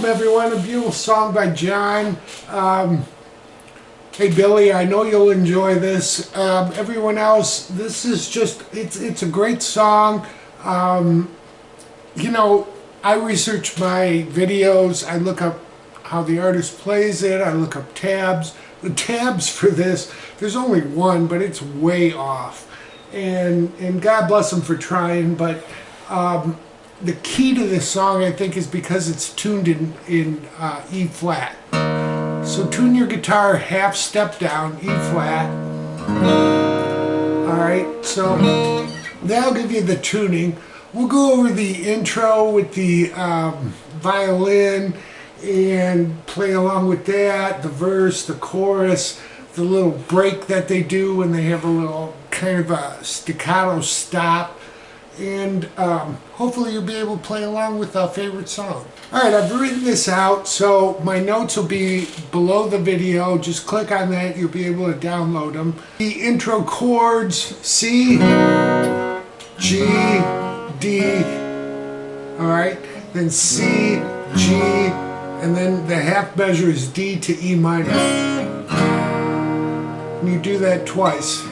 everyone. A beautiful song by John. Hey Billy, I know you'll enjoy this. Everyone else, this is just, it's a great song. You know, I research my videos. I look up how the artist plays it. I look up tabs. The tabs for this, there's only one, but it's way off. And God bless them for trying, but the key to this song, I think, is because it's tuned in E flat. So tune your guitar half step down, E flat. Alright, so that'll give you the tuning. We'll go over the intro with the violin and play along with that, the verse, the chorus, the little break that they do when they have a little kind of a staccato stop. And hopefully you'll be able to play along with our favorite song. Alright, I've written this out, so my notes will be below the video. Just click on that, you'll be able to download them. The intro chords, C, G, D, alright, then C, G, and then the half measure is D to E minor. And you do that twice.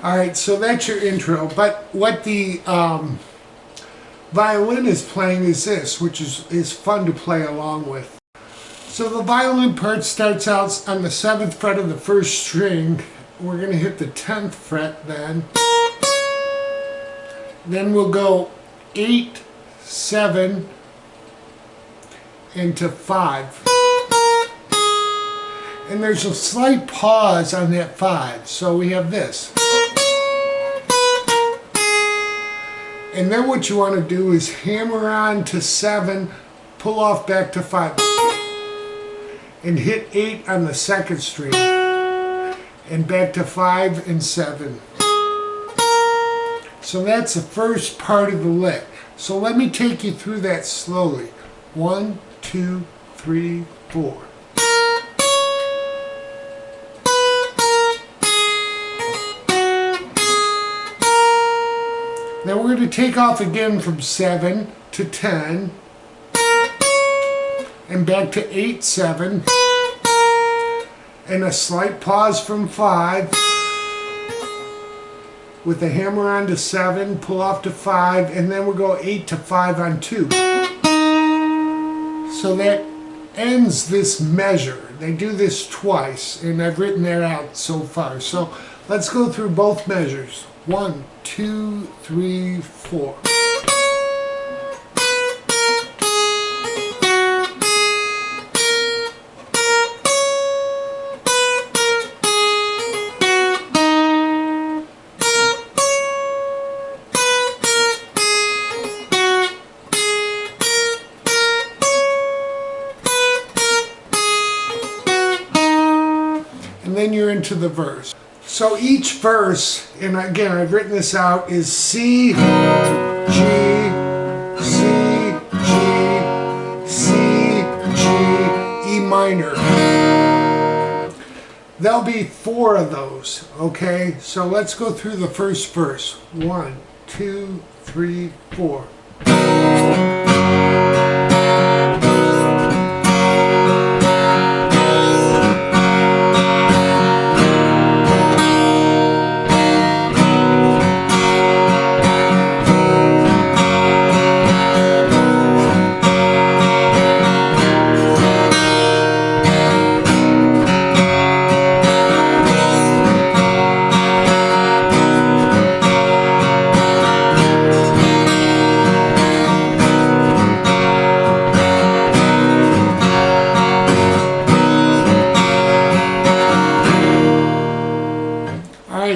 Alright, so that's your intro, but what the violin is playing is this, which is fun to play along with. So the violin part starts out on the 7th fret of the 1st string. We're going to hit the 10th fret then. Then we'll go 8, 7, into 5. And there's a slight pause on that 5, so we have this. And then what you want to do is hammer on to 7, pull off back to 5, and hit 8 on the 2nd string, and back to 5 and 7. So that's the first part of the lick. So let me take you through that slowly. 1, 2, 3, 4. Then we're going to take off again from 7 to 10 and back to 8, 7 and a slight pause from 5 with a hammer on to 7, pull off to 5, and then we'll go 8 to 5 on 2. So that ends this measure. They do this twice, and I've written that out so far. So let's go through both measures. 1, 2, 3, 4. And then you're into the verse. So each verse, and again I've written this out, is C, G, C, G, C, G, E minor. There'll be 4 of those, okay? So let's go through the first verse. 1, 2, 3, 4.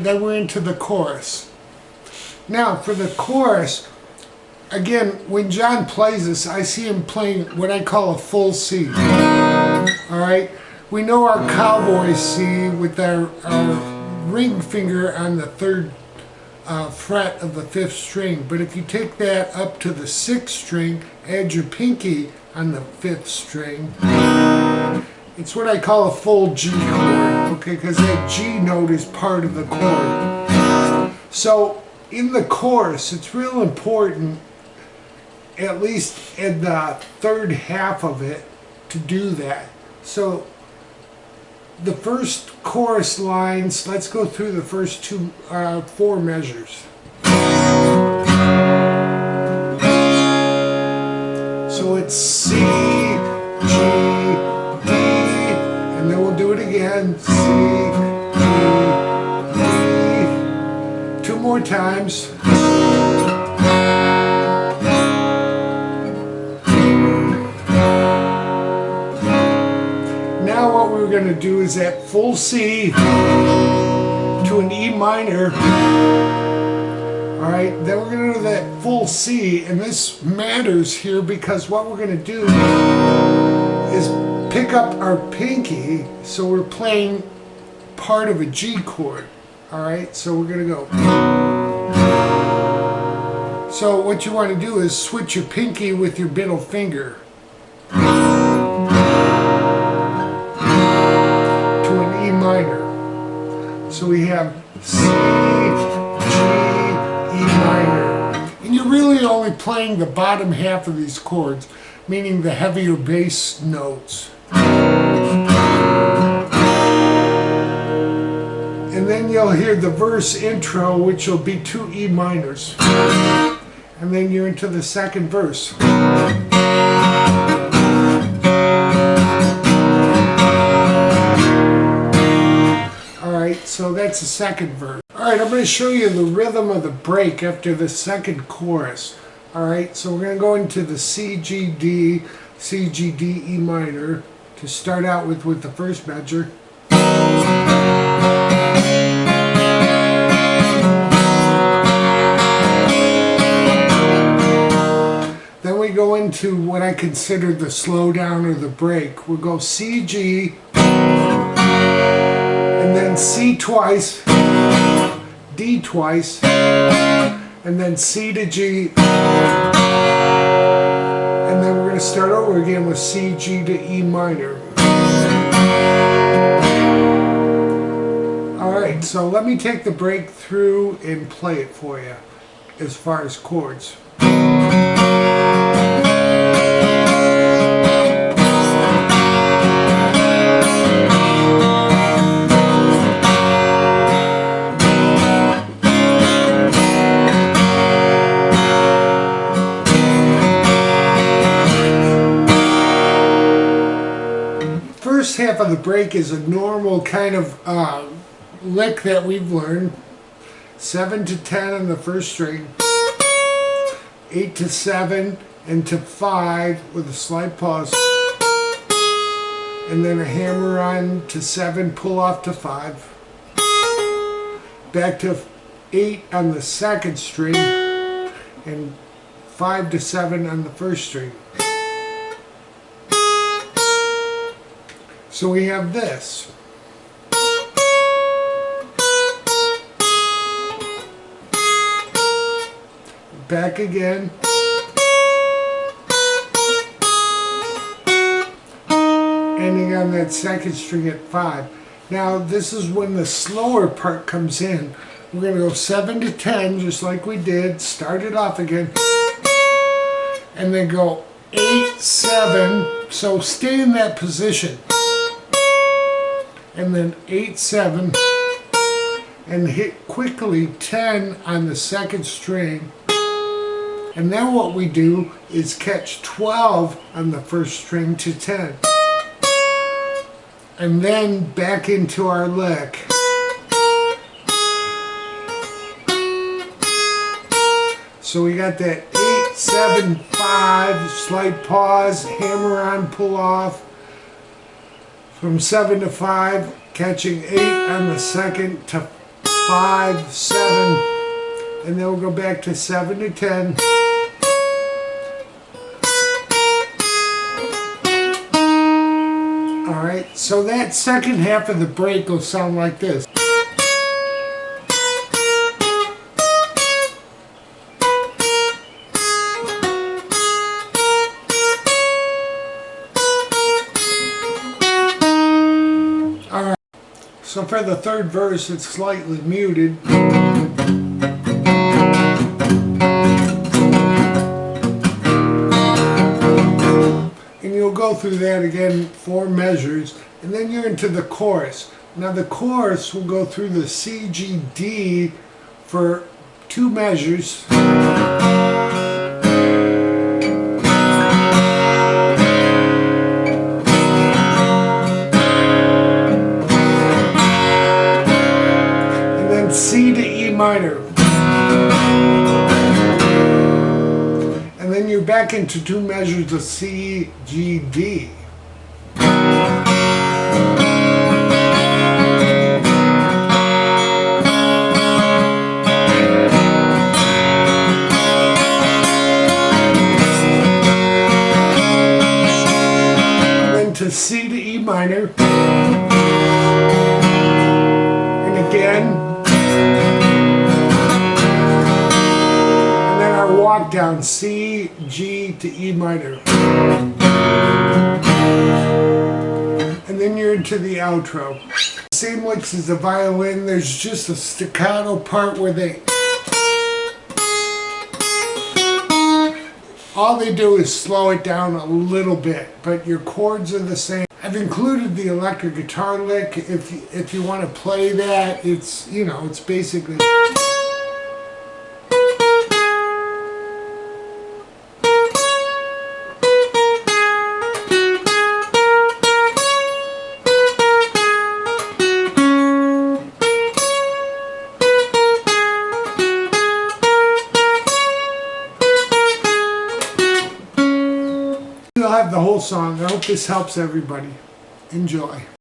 Then we're into the chorus. Now for the chorus, again, when John plays this, I see him playing what I call a full C. Alright? We know our cowboy C with our ring finger on the 3rd fret of the 5th string, but if you take that up to the 6th string, add your pinky on the 5th string, It's what I call a full G chord, okay, because that G note is part of the chord. So in the chorus, it's real important, at least in the third half of it, to do that. So the first chorus lines, let's go through the first four measures. So it's C, G, D, and then we'll do it again. C, D, D. Two more times. Now what we're going to do is that full C to an E minor. Alright, then we're going to do that full C, and this matters here because what we're going to do is pick up our pinky, so we're playing part of a G chord. Alright, so we're going to go. So what you want to do is switch your pinky with your middle finger to an E minor. So we have C, G, E minor. And you're really only playing the bottom half of these chords, meaning the heavier bass notes. And then you'll hear the verse intro, which will be two E minors. And then you're into the second verse. Alright, so that's the second verse. Alright, I'm going to show you the rhythm of the break after the second chorus. Alright, so we're going to go into the C, G, D, C, G, D, E minor to start out with the first measure. Then we go into what I consider the slowdown or the break. We'll go C, G, and then C twice, D twice, and then C to G, and then we're going to start over again with C, G to E minor. Alright, so let me take the break through and play it for you as far as chords. First half of the break is a normal kind of lick that we've learned. 7 to 10 on the first string, 8 to 7 and to 5 with a slight pause, and then a hammer on to 7, pull off to 5, back to 8 on the second string, and 5 to 7 on the first string. So we have this. Back again. Ending on that second string at 5. Now this is when the slower part comes in. We're going to go 7 to 10 just like we did. Start it off again. And then go 8, 7. So stay in that position. And then 8, 7, and hit quickly 10 on the second string. And then what we do is catch 12 on the first string to 10. And then back into our lick. So we got that 8, 7, 5, slight pause, hammer on, pull off. From 7 to 5, catching 8 on the second to 5, 7, and then we'll go back to 7 to 10. Alright, so that second half of the break will sound like this. So for the third verse, it's slightly muted. And you'll go through that again, 4 measures, and then you're into the chorus. Now the chorus will go through the C, G, D for 2 measures. And then C to E minor. And then you're back into 2 measures of C, G, D. And then to C to E minor. And again. Walk down C, G to E minor. And then you're into the outro. Same licks as the violin, there's just a staccato part where all they do is slow it down a little bit, but your chords are the same. I've included the electric guitar lick if you want to play that. It's, you know, it's basically. You'll have the whole song. I hope this helps everybody. Enjoy.